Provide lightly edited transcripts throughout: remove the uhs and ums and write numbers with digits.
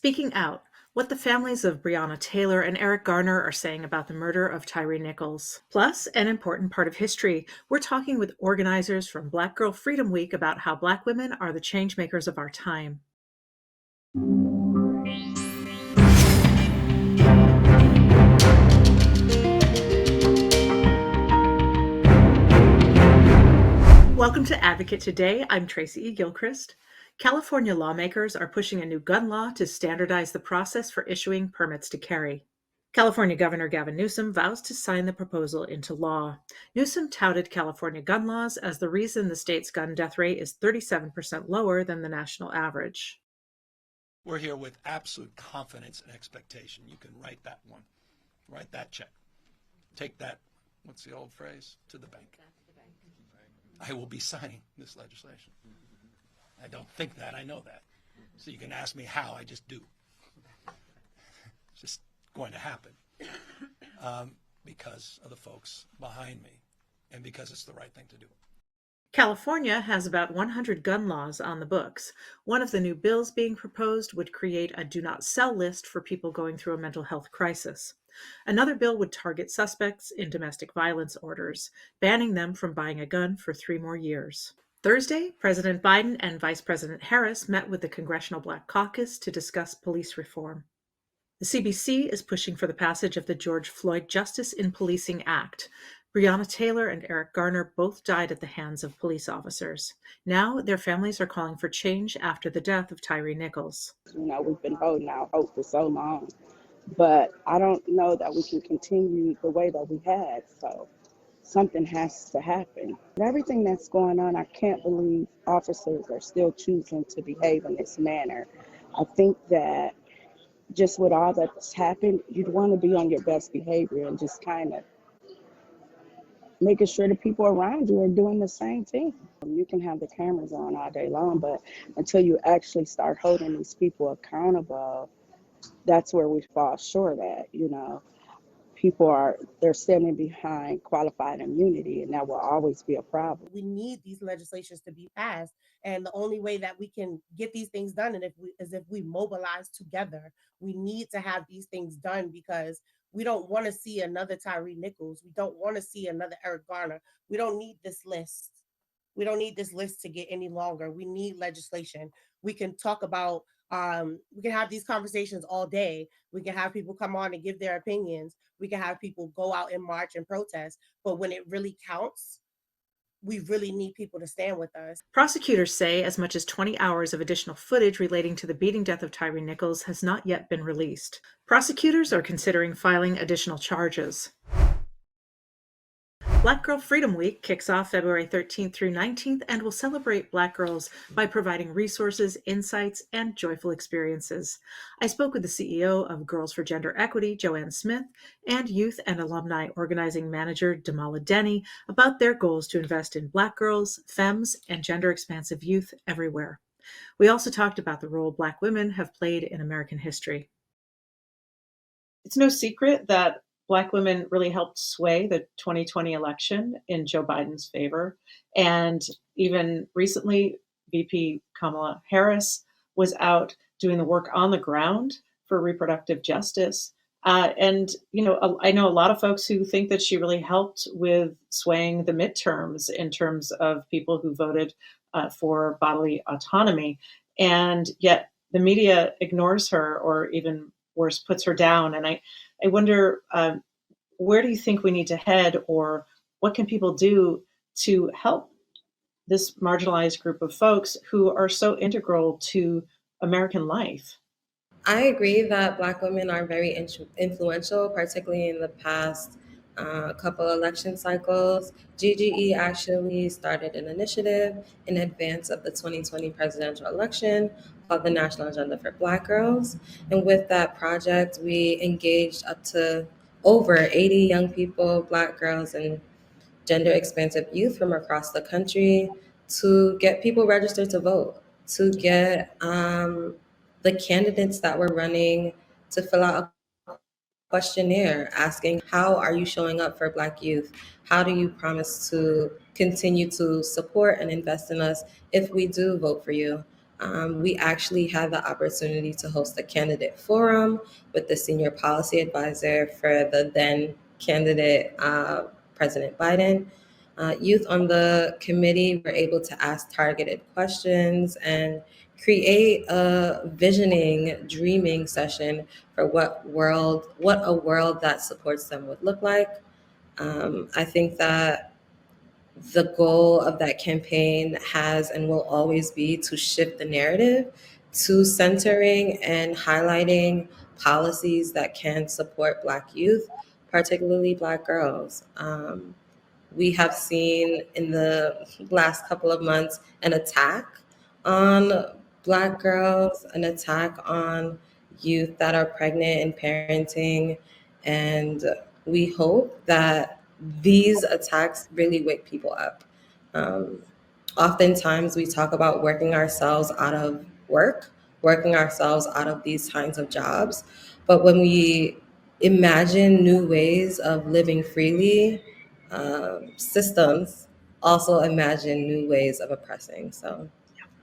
Speaking out, what the families of Breonna Taylor and Eric Garner are saying about the murder of Tyre Nichols. Plus, an important part of history, we're talking with organizers from Black Girl Freedom Week about how Black women are the changemakers of our time. Welcome to Advocate Today. I'm Tracy E. Gilchrist. California lawmakers are pushing a new gun law to standardize the process for issuing permits to carry. California Governor Gavin Newsom vows to sign the proposal into law. Newsom touted California gun laws as the reason the state's gun death rate is 37% lower than the national average. We're here with absolute confidence and expectation. You can write that one, write that check. Take that, what's the old phrase, to the bank. I will be signing this legislation. I don't think that, I know that. So you can ask me how, I just do. It's just going to happen because of the folks behind me and because it's the right thing to do. California has about 100 gun laws on the books. One of the new bills being proposed would create a do not sell list for people going through a mental health crisis. Another bill would target suspects in domestic violence orders, banning them from buying a gun for 3 more years. Thursday, President Biden and Vice President Harris met with the Congressional Black Caucus to discuss police reform. The CBC is pushing for the passage of the George Floyd Justice in Policing Act. Breonna Taylor and Eric Garner both died at the hands of police officers. Now, their families are calling for change after the death of Tyre Nichols. We've been holding out hope for so long, but I don't know that we can continue the way that we had, so something has to happen. Everything that's going on, I can't believe officers are still choosing to behave in this manner. I think that just with all that's happened, you'd want to be on your best behavior and just kind of making sure the people around you are doing the same thing. You can have the cameras on all day long, but until you actually start holding these people accountable, that's where we fall short at. They're standing behind qualified immunity, and that will always be a problem. We need these legislations to be passed, and the only way that we can get these things done is if we mobilize together. We need to have these things done because we don't want to see another Tyre Nichols. We don't want to see another Eric Garner. We don't need this list. We don't need this list to get any longer. We need legislation. We can talk about, we can have these conversations all day. We can have people come on and give their opinions. We can have people go out and march and protest. But when it really counts, we really need people to stand with us. Prosecutors say as much as 20 hours of additional footage relating to the beating death of Tyre Nichols has not yet been released. Prosecutors are considering filing additional charges. Black Girl Freedom Week kicks off February 13th through 19th and will celebrate Black girls by providing resources, insights, and joyful experiences. I spoke with the CEO of Girls for Gender Equity, Joanne Smith, and Youth and Alumni Organizing Manager, Damala Denny, about their goals to invest in Black girls, femmes, and gender-expansive youth everywhere. We also talked about the role Black women have played in American history. It's no secret that Black women really helped sway the 2020 election in Joe Biden's favor. And even recently, VP Kamala Harris was out doing the work on the ground for reproductive justice. I know a lot of folks who think that she really helped with swaying the midterms in terms of people who voted for bodily autonomy. And yet the media ignores her, or even worse, puts her down. And I wonder, where do you think we need to head, or what can people do to help this marginalized group of folks who are so integral to American life? I agree that Black women are very influential, particularly in the past couple election cycles. GGE actually started an initiative in advance of the 2020 presidential election called the National Agenda for Black Girls. And with that project, we engaged up to over 80 young people, Black girls, and gender expansive youth from across the country to get people registered to vote, to get the candidates that were running to fill out a questionnaire asking, how are you showing up for Black youth? How do you promise to continue to support and invest in us if we do vote for you? We actually had the opportunity to host a candidate forum with the senior policy advisor for the then candidate, President Biden. Youth on the committee were able to ask targeted questions and create a visioning, dreaming session for what a world that supports them would look like. I think that the goal of that campaign has and will always be to shift the narrative to centering and highlighting policies that can support Black youth, particularly Black girls. We have seen in the last couple of months an attack on Black girls, an attack on youth that are pregnant and parenting. And we hope that these attacks really wake people up. Um, Oftentimes, we talk about working ourselves out of work, working ourselves out of these kinds of jobs. But when we imagine new ways of living freely, systems also imagine new ways of oppressing. So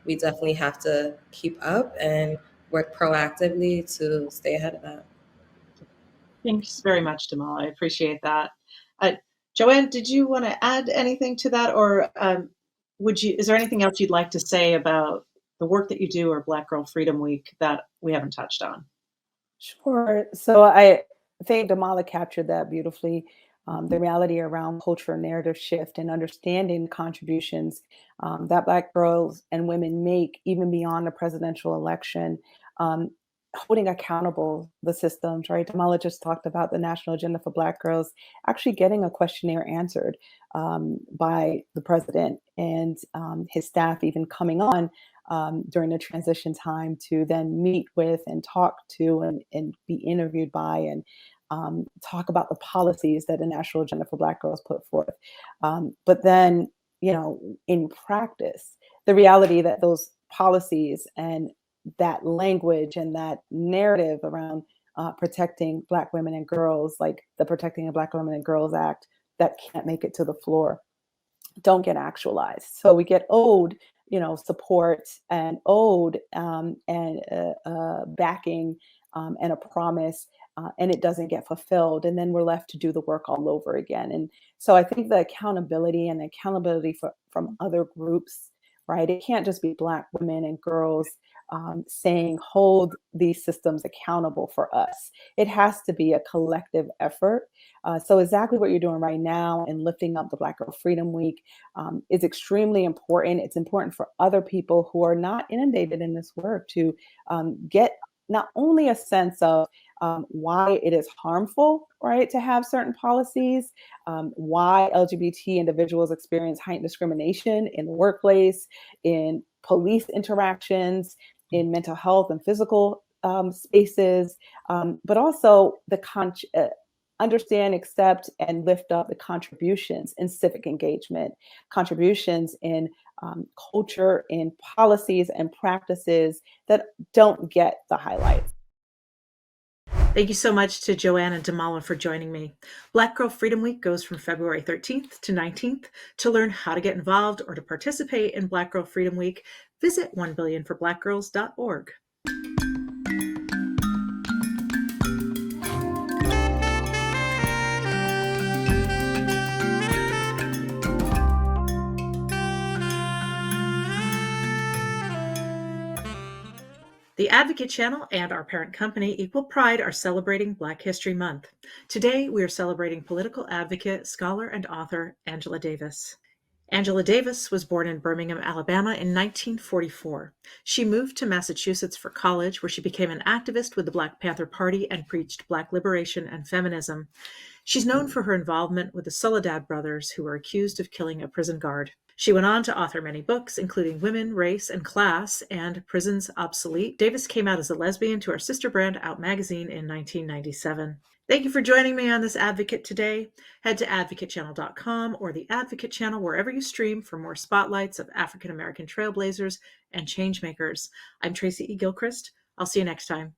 we definitely have to keep up and work proactively to stay ahead of that. Thanks very much, Jamal. I appreciate that. Uh, Joanne, did you want to add anything to that, or is there anything else you'd like to say about the work that you do or Black Girl Freedom Week that we haven't touched on? Sure. So I think Damala captured that beautifully. The reality around culture narrative shift and understanding the contributions that Black girls and women make, even beyond the presidential election, um, holding accountable the systems, right? Damala just talked about the National Agenda for Black Girls actually getting a questionnaire answered by the president and his staff, even coming on during the transition time to then meet with and talk to and be interviewed by and talk about the policies that the National Agenda for Black Girls put forth. But then, in practice, the reality that those policies and that language and that narrative around protecting Black women and girls, like the Protecting Black Women and Girls Act, that can't make it to the floor, don't get actualized. So we get owed, support and owed and backing and a promise, and it doesn't get fulfilled, and then we're left to do the work all over again. And so I think the accountability from other groups, right? It can't just be Black women and girls saying, hold these systems accountable for us. It has to be a collective effort. So exactly what you're doing right now and lifting up the Black Girl Freedom Week is extremely important. It's important for other people who are not inundated in this work to get not only a sense of why it is harmful, right, to have certain policies, why LGBT individuals experience heightened discrimination in the workplace, in police interactions, in mental health and physical spaces, but also understand, accept, and lift up the contributions in civic engagement, contributions in culture, in policies and practices that don't get the highlights. Thank you so much to Joanne and Damala for joining me. Black Girl Freedom Week goes from February 13th to 19th. To learn how to get involved or to participate in Black Girl Freedom Week, visit 1billionforblackgirls.org. The Advocate Channel and our parent company, Equal Pride, are celebrating Black History Month. Today, we are celebrating political advocate, scholar, and author Angela Davis. Angela Davis was born in Birmingham, Alabama in 1944. She moved to Massachusetts for college, where she became an activist with the Black Panther Party and preached Black liberation and feminism. She's known for her involvement with the Soledad brothers, who were accused of killing a prison guard. She went on to author many books, including Women, Race, and Class and Prisons Obsolete. Davis came out as a lesbian to our sister brand, Out Magazine, in 1997. Thank you for joining me on this Advocate today. Head to advocatechannel.com or the Advocate Channel wherever you stream for more spotlights of African American trailblazers and changemakers. I'm Tracy E. Gilchrist. I'll see you next time.